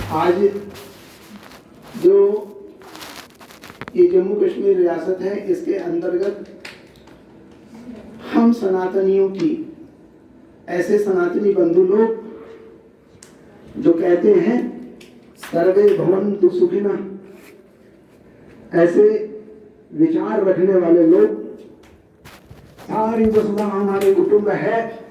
आज जो ये जम्मू कश्मीर रियासत है, इसके अंतर्गत हम सनातनियों की, ऐसे सनातनी बंधु लोग जो कहते हैं सर्वे भवन्तु सुखिनः, ऐसे विचार रखने वाले लोग, सारी वसुधा हमारे कुटुंब है,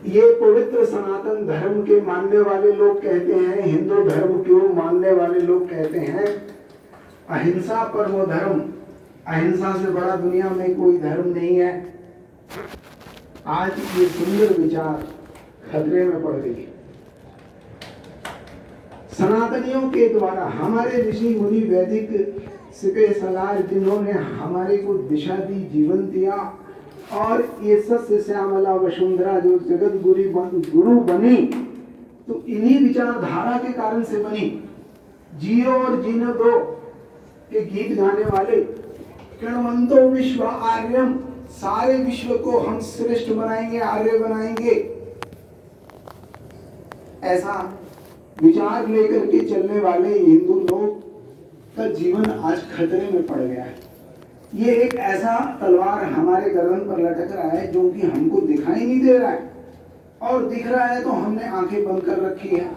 ये पवित्र सनातन धर्म के मानने वाले लोग कहते हैं, हिंदू धर्म को मानने वाले लोग कहते हैं अहिंसा परमो धर्म, अहिंसा से बड़ा दुनिया में कोई धर्म नहीं है। आज ये सुंदर विचार खतरे में पड़ गई। सनातनियों के द्वारा हमारे ऋषि मुनि वैदिक सिपे सलार, जिन्होंने हमारे को दिशा दी, जीवन दिया, और ये सस्य श्यामला वसुंधरा जो जगत गुरु बनी, तो इन्हीं विचारधारा के कारण से बनी। जियो और जीने दो के गीत गाने वाले, किणवंतो विश्व आर्यम, सारे विश्व को हम श्रेष्ठ बनाएंगे, आर्य बनाएंगे, ऐसा विचार लेकर के चलने वाले हिंदू लोग का जीवन आज खतरे में पड़ गया है। ये एक ऐसा तलवार हमारे गर्दन पर लटक रहा है जो कि हमको दिखाई नहीं दे रहा है, और दिख रहा है तो हमने आंखें बंद कर रखी है।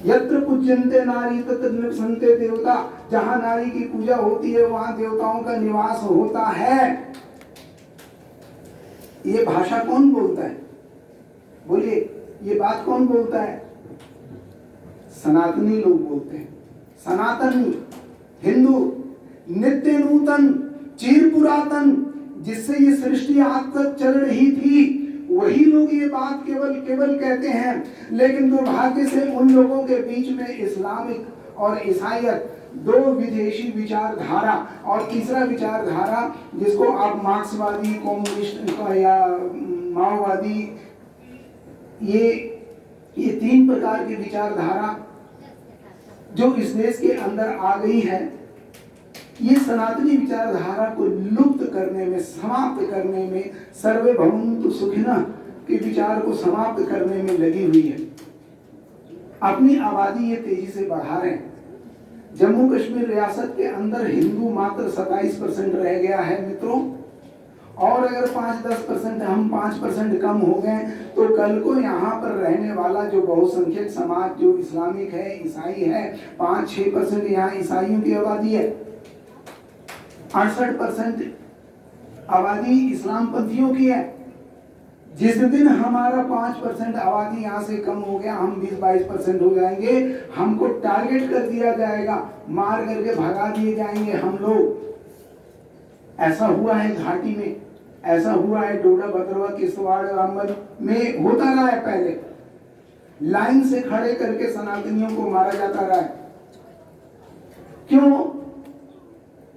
यत्र पूज्यन्ते नारी तत्र निवसन्ते देवता, जहां नारी की पूजा होती है वहां देवताओं का निवास होता है। ये भाषा कौन बोलता है? बोलिए, ये बात कौन बोलता है? सनातनी लोग बोलते हैं। सनातनी हिंदू, नित्य नूतन, चिर पुरातन, जिससे ये सृष्टि आज तक चल रही थी, वही लोग ये बात केवल कहते हैं। लेकिन दुर्भाग्य से उन लोगों के बीच में इस्लामिक और ईसाईयत, दो विदेशी विचारधारा, और तीसरा विचारधारा जिसको आप मार्क्सवादी, कम्युनिस्ट या माओवादी, ये तीन प्रकार की विचारधारा जो इस देश के अंदर आ गई है, ये सनातनी विचारधारा को लुप्त करने में, समाप्त करने में, सर्वे भवन्तु सुखिनः के विचार को समाप्त करने में लगी हुई है। अपनी आबादी ये तेजी से बढ़ा रहे हैं। जम्मू कश्मीर रियासत के अंदर हिंदू मात्र 27% रह गया है मित्रों, और अगर 5-10% हम 5% कम हो गए तो कल को यहाँ पर रहने वाला जो बहुसंख्यक समाज जो इस्लामिक है, ईसाई है, 5-6% यहाँ ईसाइयों की आबादी है, 68% आबादी इस्लाम पंथियों की है। जिस दिन हमारा 5% आबादी यहाँ से कम हो गया, हम 20-22% हो जाएंगे, हमको टारगेट कर दिया जाएगा, मार करके भगा दिए जाएंगे हम लोग। ऐसा हुआ है घाटी में, ऐसा हुआ है डोडा, भद्रवा, किश्तवाड़, रामबन में होता रहा है। पहले लाइन से खड़े करके सनातनियों को मारा जाता रहा है। क्यों?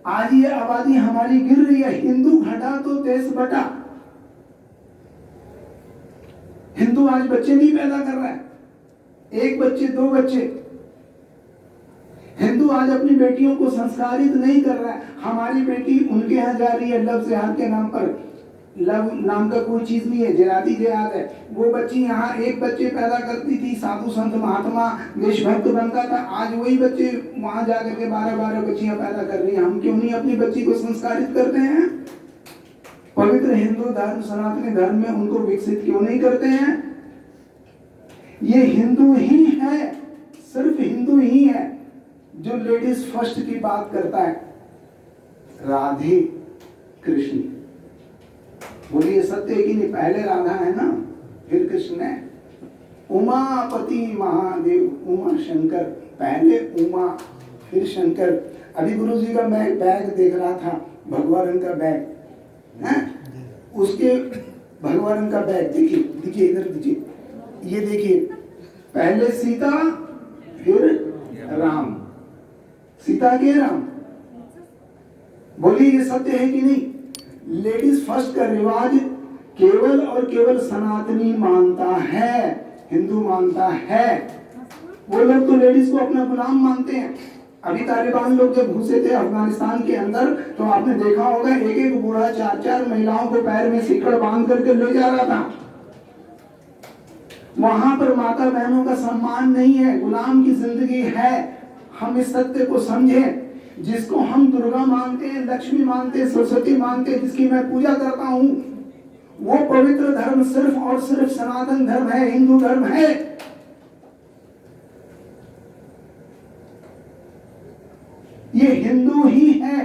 आज ये आबादी हमारी गिर रही है। हिंदू घटा तो देश बटा। हिंदू आज बच्चे नहीं पैदा कर रहा है, 1 बच्चे 2 बच्चे। हिंदू आज अपनी बेटियों को संस्कारित नहीं कर रहा है। हमारी बेटी उनके यहाँ जा रही है लव जिहाद के नाम पर। लव नाम का कोई चीज नहीं है, जिहादी जिहाद है। वो बच्ची यहाँ 1 बच्चे पैदा करती थी, साधु संत महात्मा देशभक्त बनता था। आज वही बच्चे वहां जाकर के 12-12 बच्चियां पैदा कर रही हैं। हम क्यों नहीं अपनी बच्ची को संस्कारित करते हैं? पवित्र हिंदू धर्म, सनातनी धर्म में उनको विकसित क्यों नहीं करते हैं? ये हिंदू ही है, सिर्फ हिंदू ही है जो लेडीज फर्स्ट की बात करता है। राधे कृष्ण, बोलिए सत्य है कि नहीं? पहले राधा है ना, फिर कृष्ण है। उमापति महादेव, उमा शंकर, पहले उमा फिर शंकर। अभी गुरु जी का मैं बैग देख रहा था, भगवा रंग का बैग है, उसके भगवा रंग का बैग देखिए इधर देखिए, ये देखिए, पहले सीता फिर राम, सीता के राम। बोलिए ये सत्य है कि नहीं? लेडीज फर्स्ट का रिवाज केवल और केवल सनातनी मानता है, हिंदू मानता है। वो लोग तो लेडीज को अपना गुलाम मानते हैं। अभी तालिबान लोग जब घुसे थे अफगानिस्तान के अंदर, तो आपने देखा होगा एक बूढ़ा 4-4 महिलाओं को पैर में सिकड़ बांध करके ले जा रहा था। वहां पर माता बहनों का सम्मान नहीं है, गुलाम की जिंदगी है। हम इस सत्य को समझें। जिसको हम दुर्गा मानते हैं, लक्ष्मी मानते हैं, सरस्वती मानते हैं, जिसकी मैं पूजा करता हूं, वो पवित्र धर्म सिर्फ और सिर्फ सनातन धर्म है, हिंदू धर्म है। ये हिंदू ही है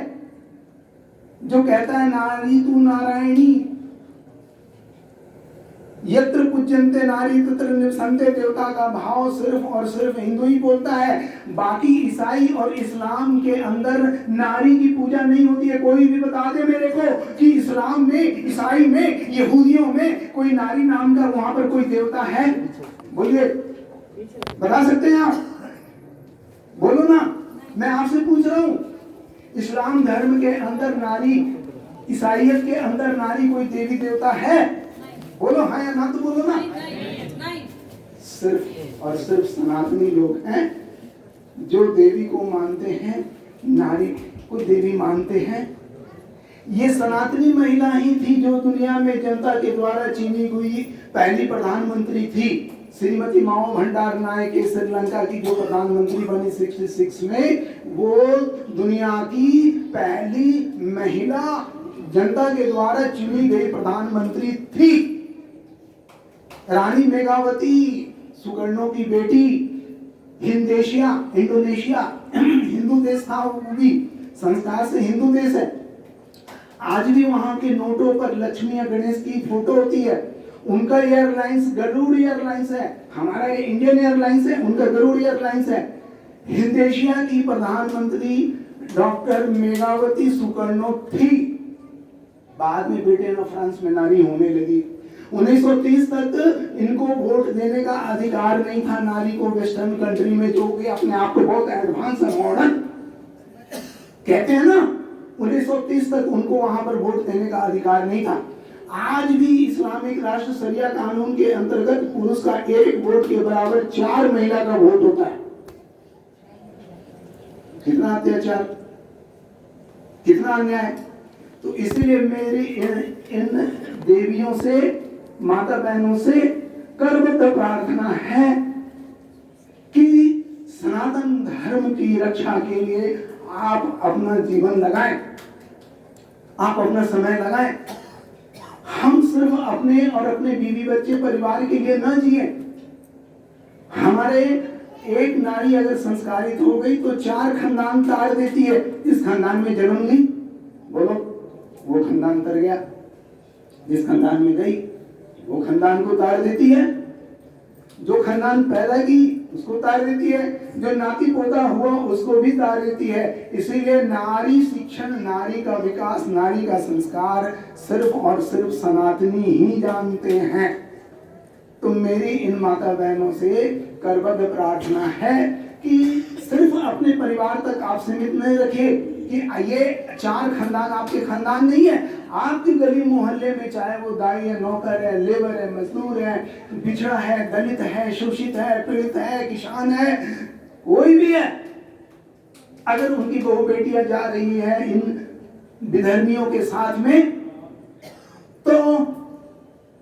जो कहता है नारी तू नारायणी, यत्र पूज्यन्ते नारी तत्र निवसन्ते देवता का भाव सिर्फ और सिर्फ हिंदू ही बोलता है। बाकी ईसाई और इस्लाम के अंदर नारी की पूजा नहीं होती है। कोई भी बता दे मेरे को कि इस्लाम में, ईसाई में, यहूदियों में कोई नारी नाम का वहां पर कोई देवता है? बोलिए, बता सकते हैं आप? बोलो ना, मैं आपसे पूछ रहा हूं। इस्लाम धर्म के अंदर नारी, ईसाइयत के अंदर नारी कोई देवी देवता है? बोलो हाँ या ना, तो बोलो ना। नहीं। सिर्फ और सिर्फ सनातनी लोग हैं जो देवी को मानते हैं, नारी को देवी मानते हैं। ये सनातनी महिला ही थी जो दुनिया में जनता के द्वारा चुनी हुई पहली प्रधानमंत्री थी। श्रीमती माओ भंडार नायके श्रीलंका की जो प्रधानमंत्री बनी 66 में, वो दुनिया की पहली महिला जनता के द्वारा चुनी गई प्रधानमंत्री थी। रानी मेघावती सुकर्णो की बेटी, इंडोनेशिया हिंदू देश था, वो भी संस्कार से हिंदू देश है। आज भी वहां के नोटों पर लक्ष्मी और गणेश की फोटो होती है। उनका एयरलाइंस गरुड़ एयरलाइंस है, हमारा ये इंडियन एयरलाइंस है, उनका गरुड़ एयरलाइंस है। इंडोनेशिया की प्रधानमंत्री डॉक्टर मेघावती सुकर्णो थी। बाद में ब्रिटेन और फ्रांस में नारी होने लगी। 1930 तक इनको वोट देने का अधिकार नहीं था नारी को वेस्टर्न कंट्री में, जो कि अपने आप को बहुत एडवांस और मॉडर्न कहते हैं ना। 1930 तक उनको वहां पर वोट देने का अधिकार नहीं था। आज भी इस्लामिक राष्ट्र शरिया कानून के अंतर्गत पुरुष का एक वोट के बराबर 4 महिला का वोट होता है। कितना अत्याचार, कितना अन्याय। तो इसलिए मेरी इन देवियों से, माता बहनों से करबद्ध प्रार्थना है कि सनातन धर्म की रक्षा के लिए आप अपना जीवन लगाएं, आप अपना समय लगाएं। हम सिर्फ अपने और अपने बीवी बच्चे परिवार के लिए न जिए। हमारे एक नारी अगर संस्कारित हो गई तो 4 खानदान तार देती है। इस खानदान में जन्म ली, बोलो, वो खानदान तर गया। जिस खानदान में गई वो खानदान को तार देती है। जो खानदान पैदा की उसको तार देती है, जो नाती पोता हुआ उसको भी तार देती है। इसीलिए नारी शिक्षण, नारी का विकास, नारी का संस्कार सिर्फ और सिर्फ सनातनी ही जानते हैं। तो मेरी इन माता बहनों से करबद्ध प्रार्थना है कि सिर्फ अपने परिवार तक आप सीमित नहीं रखिए कि ये 4 खानदान आपके खानदान नहीं है। आपकी गली मोहल्ले में चाहे वो दाई है, नौकर है, लेबर है, मजदूर है, पिछड़ा है, दलित है, शोषित है, पीड़ित है, किसान है, कोई भी है, अगर उनकी बहू बेटियां जा रही है इन विधर्मियों के साथ में, तो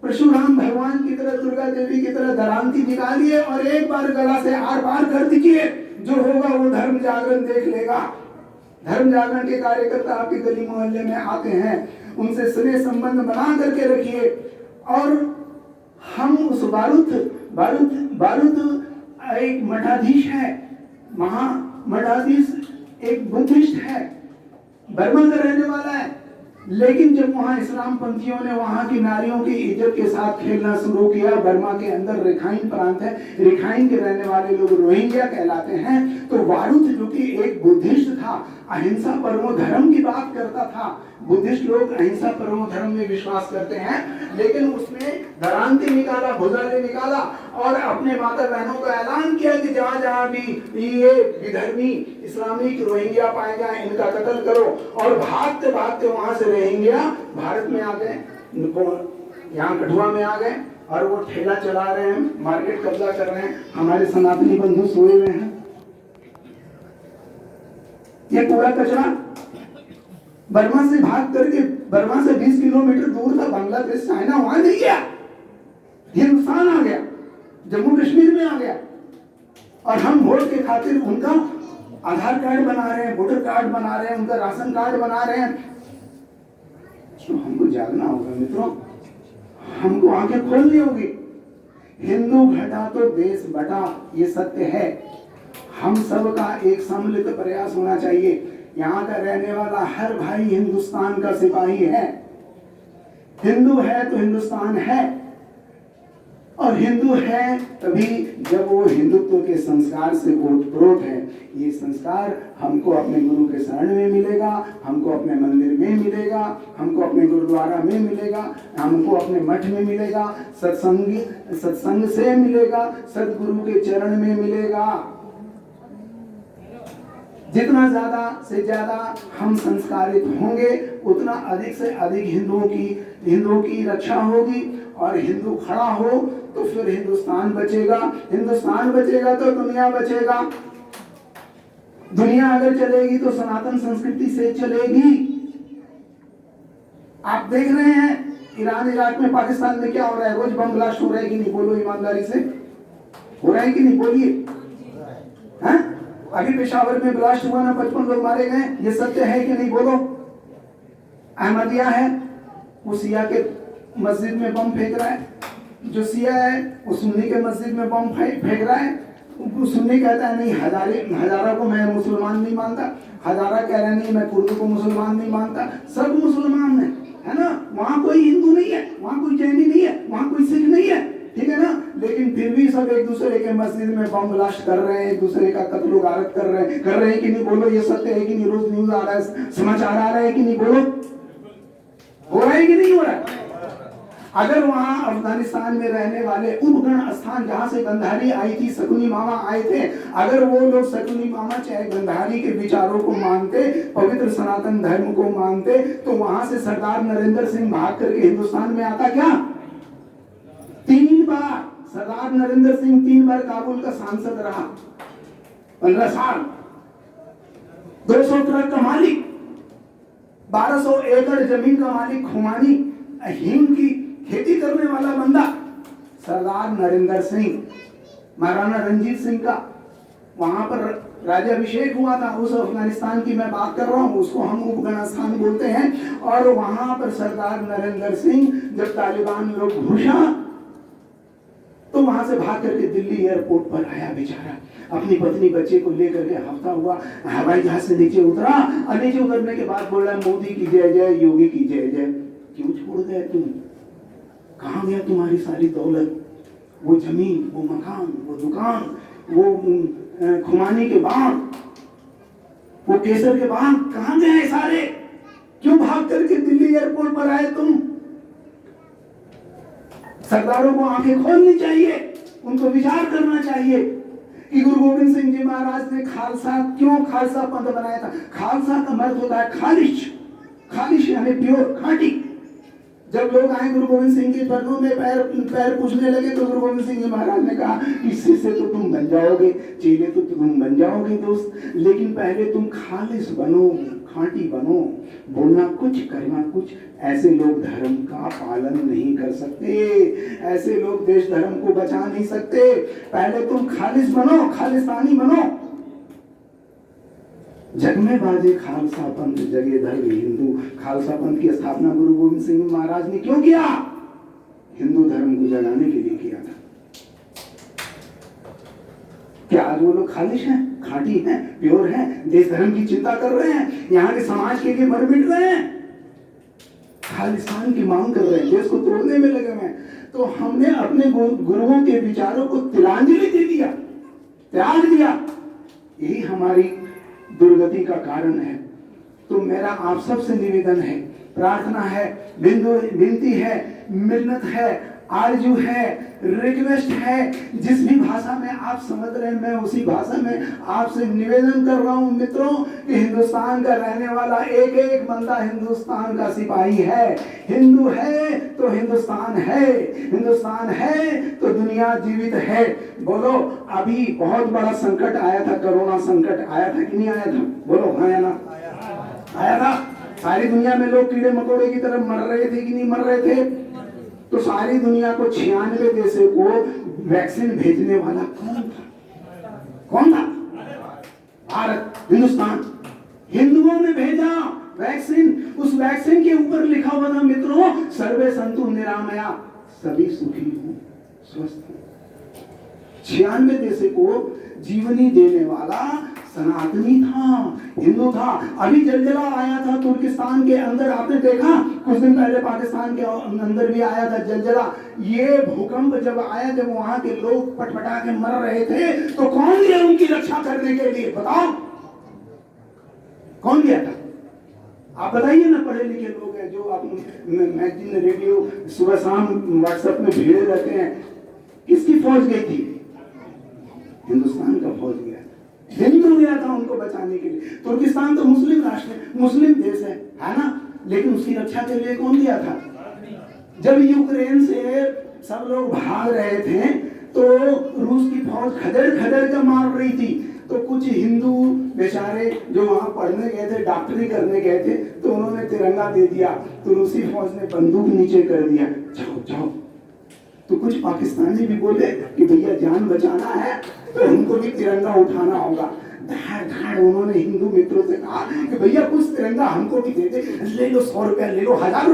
परशुराम भगवान की तरह, दुर्गा देवी की तरह दरांती निकालिए और एक बार गला से आर पार कर दीजिए। जो होगा वो धर्म जागरण देख लेगा। धर्म जागरण के कार्यकर्ता आपके गली मोहल्ले में आते हैं, उनसे स्नेह संबंध बना करके रखिए। और हम उस बारूद एक मठाधीश है, मठाधीश एक बुद्धिस्ट है, बर्मा का रहने वाला है, लेकिन जब वहां इस्लाम पंथियों ने वहां की नारियों की इज्जत के साथ खेलना शुरू किया, बर्मा के अंदर रेखाइन प्रांत है, रेखाइन के रहने वाले लोग रोहिंग्या कहलाते हैं, तो बारूद जो कि एक बुद्धिस्ट था, अहिंसा परमो धर्म की बात करता था। बुद्धिस्ट लोग अहिंसा परमो धर्म में विश्वास करते हैं, लेकिन उसने दरांती निकाला, भुजाले निकाला और अपने माता बहनों का ऐलान किया कि जहां जहां भी ये विधर्मी इस्लामिक रोहिंग्या पाए जाए इनका कत्ल करो। और भागते भागते वहां से रोहिंग्या भारत में आ गए, यहाँ कठुआ में आ गए और वो ठेला चला रहे हैं, मार्केट कब्जा कर रहे हैं। हमारे सनातनी बंधु सोए हुए हैं। ये पूरा कचरा बर्मा से भाग करके, बर्मा से 20 किलोमीटर दूर था बांग्लादेश, चाइना, वहां नहीं गया। हिंदुस्तान आ गया। जम्मू कश्मीर में आ गया, और हम वोट के खातिर उनका आधार कार्ड बना रहे हैं, वोटर कार्ड बना रहे हैं, उनका राशन कार्ड बना रहे हैं। तो हमको जागना होगा मित्रों, हमको आंखें खोलनी होगी। हिंदू घटा तो देश बटा, ये सत्य है। हम सब का एक सम्मिलित प्रयास होना चाहिए। यहाँ का रहने वाला हर भाई हिंदुस्तान का सिपाही है। हिंदू है तो हिंदुस्तान है, और हिंदू है तभी जब वो हिंदुत्व के संस्कार से ओतप्रोत है। ये संस्कार हमको अपने गुरु के शरण में मिलेगा, हमको अपने मंदिर में मिलेगा, हमको अपने गुरुद्वारा में मिलेगा, हमको अपने मठ में मिलेगा, सत्संग से मिलेगा, सदगुरु के चरण में मिलेगा। जितना ज्यादा से ज्यादा हम संस्कारित होंगे, उतना अधिक से अधिक हिंदुओं की रक्षा होगी। और हिंदू खड़ा हो तो फिर हिंदुस्तान बचेगा, हिंदुस्तान बचेगा तो दुनिया बचेगा। दुनिया अगर चलेगी तो सनातन संस्कृति से चलेगी। आप देख रहे हैं ईरान, इराक में, पाकिस्तान में क्या हो रहा है? रोज बम ब्लास्ट हो रहा है कि नहीं? बोलो ईमानदारी से, हो रहा है कि नहीं? बोलिए। अभी पेशावर में ब्लास्ट हुआ ना, 55 लोग मारे गए, ये सत्य है कि नहीं? बोलो। अहमदिया है, वो सिया के मस्जिद में बम फेंक रहा है। जो सिया है वो सुन्नी के मस्जिद में बम फेंक रहा है। सुन्नी कहता है नहीं, हजारा को मैं मुसलमान नहीं मानता, हजारा कह रहा है नहीं मैं कुर्द को मुसलमान नहीं मानता। सब मुसलमान है ना, वहाँ कोई हिंदू नहीं है, वहाँ कोई जैनी नहीं है, वहाँ कोई सिख नहीं है, ठीक है ना। लेकिन फिर भी सब एक दूसरे के मस्जिद में बम ब्लास्ट कर रहे हैं, एक दूसरे का कत्ल गारत कर रहे हैं कि नहीं? बोलो, ये सत्य है कि नहीं? रोज न्यूज आ रहा है, समाचार आ रहे हैं कि नहीं? बोलो, हो रहा है कि नहीं हो रहा है? अगर वहां अफगानिस्तान में रहने वाले उपगण स्थान जहां से गंधारी आई थी, शकुनी मामा आए थे, अगर वो लोग शकुनी मामा चाहे गंधारी के विचारों को मानते, पवित्र सनातन धर्म को मानते, तो वहां से सरदार नरेंद्र सिंह भाग करके हिंदुस्तान में आता क्या? 3 बार सरदार नरेंद्र सिंह 3 बार काबुल का सांसद रहा, 15 साल, 200 ट्रक का मालिक, 1200 एकड़ जमीन का मालिक, खुमानी हींग की खेती करने वाला बंदा सरदार नरेंद्र सिंह। महाराणा रंजीत सिंह का वहां पर राज्याभिषेक हुआ था, उस अफगानिस्तान की मैं बात कर रहा हूँ, उसको हम उपगण स्थान बोलते हैं। और वहां पर सरदार नरेंद्र सिंह जब तालिबान लोग घुसा तो वहां से भाग करके दिल्ली एयरपोर्ट पर आया बेचारा, अपनी पत्नी बच्चे को लेकर के हफ्ता हुआ हवाई जहाज से नीचे उतरा, और नीचे उतरने के बाद बोल रहा मोदी की जय जय, योगी की जय जय। क्यों छोड़ गए तुम? कहाँ गया तुम्हारी सारी दौलत? वो जमीन, वो मकान, वो दुकान, वो खुमानी के बाग, वो केसर के बाग, कहाँ गए सारे? क्यों भाग करके दिल्ली एयरपोर्ट पर आए तुम? सरदारों को आंखें खोलनी चाहिए, उनको विचार करना चाहिए कि गुरु गोविंद सिंह जी महाराज ने खालसा क्यों खालसा पंथ बनाया था। खालसा का मतलब होता है खालिश, खालिश यानी प्योर, खाटी। जब लोग आए गुरु गोविंद सिंह के चरणों में पैर पूछने लगे तो गुरु गोविंद सिंह जी महाराज ने कहा इससे से तो तुम बन जाओगे चेले, तो तुम बन जाओगे दोस्त, लेकिन पहले तुम खालिश बनो, खांटी बनो, बोलना कुछ करना कुछ। ऐसे लोग धर्म का पालन नहीं कर सकते, ऐसे लोग देश धर्म को बचा नहीं सकते। पहले तुम खालिश बनो, खालिस्तानी बनो। जग में बाजे खालसा पंथ, जगे धर्म हिंदू। खालसा पंथ की स्थापना गुरु गोविंद सिंह महाराज ने क्यों किया? हिंदू धर्म को जगाने के लिए किया था। क्या आज वो लोग खालिश हैं, खाटी हैं, प्योर हैं, देश धर्म की चिंता कर रहे हैं, यहाँ के समाज के लिए मर मिट रहे हैं, खालिस्तान की मांग कर रहे हैं, देश को तोड़ने में लगे हुए हैं? तो हमने अपने गुरुओं के विचारों को तिलांजलि दे दिया, त्याग दिया। यही हमारी दुर्गति का कारण है। तो मेरा आप सबसे निवेदन है, प्रार्थना है, विनती है, मिन्नत है, आरजू है, रिक्वेस्ट है, जिस भी भाषा में आप समझ रहे हैं मैं उसी भाषा में आपसे निवेदन कर रहा हूं मित्रों कि हिंदुस्तान का रहने वाला एक एक बंदा हिंदुस्तान का सिपाही है। हिंदू है तो हिंदुस्तान है, हिंदुस्तान है तो दुनिया जीवित है। बोलो, अभी बहुत बड़ा संकट आया था, कोरोना संकट आया था कि नहीं आया था? बोलो हाँ या ना? आया था। सारी दुनिया में लोग कीड़े मकोड़े की तरफ मर रहे थे कि नहीं मर रहे थे? तो सारी दुनिया को 96 देशों को वैक्सीन भेजने वाला कौन था? कौन था? भारत, हिंदुस्तान, हिंदुओं ने भेजा वैक्सीन। उस वैक्सीन के ऊपर लिखा हुआ था मित्रों, सर्वे संतु निरामया, सभी सुखी हो, स्वस्थ हो। 96 देशों को जीवनी देने वाला सनातनी था, हिंदू था। अभी जलजला आया था तुर्किस्तान के अंदर, आपने देखा कुछ दिन पहले पाकिस्तान के अंदर भी आया था जलजला। ये भूकंप जब आया, जब वहां के लोग पटपटा के मर रहे थे, तो कौन गया उनकी रक्षा करने के लिए? बताओ कौन गया था? आप बताइए ना, पढ़े लिखे लोग हैं जो आप मैगजीन, रेडियो, सुबह शाम व्हाट्सएप में भिड़े रहते हैं। किसकी फौज गई थी? हिंदुस्तान का फौज गया, हिंदू गया था उनको बचाने के लिए। तुर्किस्तान तो मुस्लिम राष्ट्र है, मुस्लिम देश है ना, लेकिन उसकी रक्षा के लिए कौन गया था? जब यूक्रेन से सब लोग भाग रहे थे तो रूस की फौज खदड़ खदड़ कर मार रही थी, तो कुछ हिंदू बेचारे जो वहां पढ़ने गए थे, डॉक्टरी करने गए थे, तो उन्होंने तिरंगा दे दिया, तो रूसी फौज ने बंदूक नीचे कर दिया, जाओ जाओ। तो कुछ पाकिस्तानी भी बोले कि भैया जान बचाना है तो उनको भी तिरंगा उठाना होगा। धाड़ धाड़ उन्होंने हिंदू मित्रों से कहा कि भैया कुछ तिरंगा हमको भी दे दे, ले लो 100 रुपया, ले लो 1000